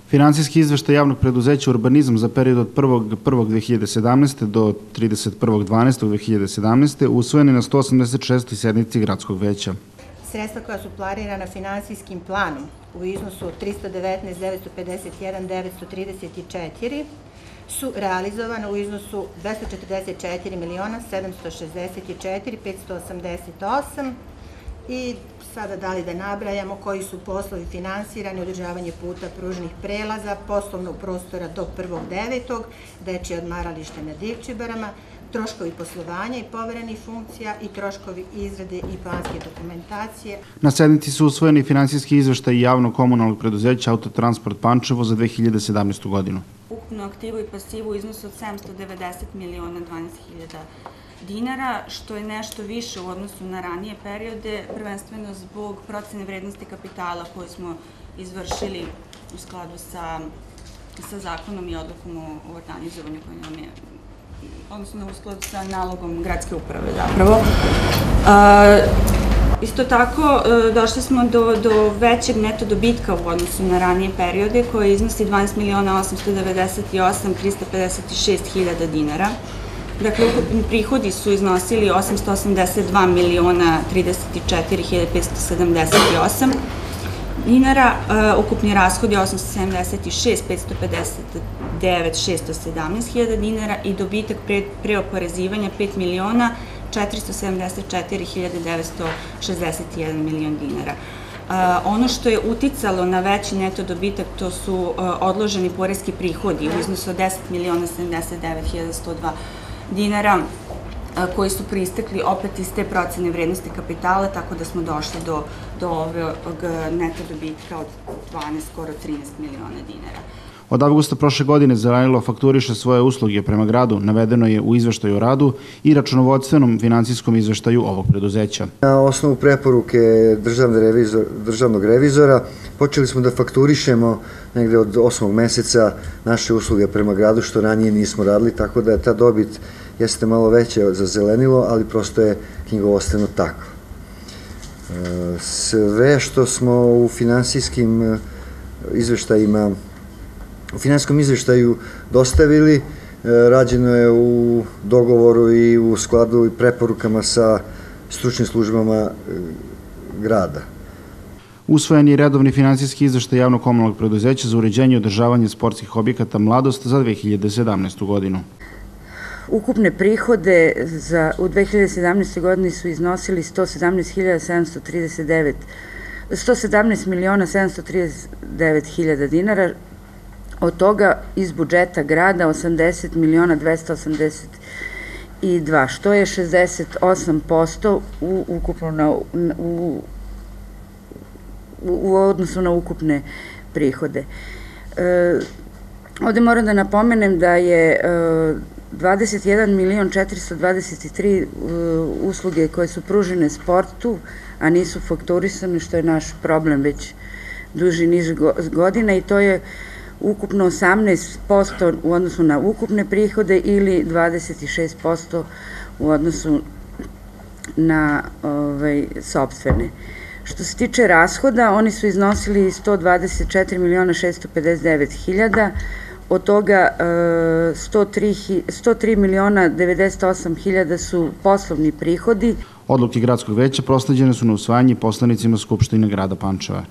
Finansijski izveštaj javnog preduzeća Urbanizam za period od 1.1.2017. do 31.12.2017. usvojen je na 186. sednici Gradskog veća. Sredstva koja su planirana finansijskim planom u iznosu od 319.951.934 su realizovane u iznosu 244.764.588 i sada da li da nabrajamo koji su poslovi finansirani, održavanje puta, pružnih prelaza, poslovnog prostora do 1.9., dečije odmaralište na Divčibarama, troškovi poslovanja i poverenih funkcija i troškovi izrade i planske dokumentacije. Na sednici su usvojeni finansijski izveštaj javnog komunalnog preduzeća Autotransport Pančevo za 2017. godinu. Ukupnu aktivu i pasivu u iznosu od 790.012.000 dinara, što je nešto više u odnosu na ranije periode, prvenstveno zbog procene vrednosti kapitala koju smo izvršili u skladu sa zakonom i odlukom o organizovanju koji nam je, odnosno u skladu sa nalogom gradske uprave zapravo. Isto tako, došli smo do većeg neto dobitka u odnosu na ranije periode koji iznosi 12.898.356.000 dinara. Dakle, ukupni prihodi su iznosili 882.034.578 dinara, ukupni rashodi 876.559.617.000 dinara i dobitak pre oporezivanja 5.474.961 dinara. Ono što je uticalo na veći neto dobitak to su odloženi poreski prihodi u iznosu od 10.079.102 dinara koji su proistekli opet iz te procene vrednosti kapitala, tako da smo došli do ovog neto dobitka od 12, skoro 13 miliona dinara. Od avgusta prošle godine Zelenilo fakturiše svoje usluge prema gradu, navedeno je u izveštaju o radu i računovodstvenom finansijskom izveštaju ovog preduzeća. Na osnovu preporuke državnog revizora počeli smo da fakturišemo negde od 8. meseca naše usluge prema gradu, što ranije nismo radili, tako da ta dobit jeste malo veća za Zelenilo, ali prosto je knjigovodstveno tako. Sve što smo u finansijskim izveštajima u finansijskom izveštaju dostavili, rađeno je u dogovoru i u skladu i preporukama sa stručnim službama grada. Usvojen je redovni finansijski izveštaj javnog komunalnog preduzeća za uređenje i održavanje sportskih objekata Mladost za 2017. godinu. Ukupne prihode u 2017. godini su iznosili 117.739.000 dinara, od toga iz budžeta grada 80.282.000, što je 68% u odnosu na ukupne prihode. Ovde moram da napomenem da je 21.423.000 usluge koje su pružene sportu, a nisu fakturisane, što je naš problem već duži niz godina, i to je ukupno 18% u odnosu na ukupne prihode ili 26% u odnosu na sopstvene. Što se tiče rashoda, oni su iznosili 124.659.000, od toga 103.098.000 su poslovni prihodi. Odluke Gradskog veća prosleđene su na usvajanje poslanicima Skupštine grada Pančeva.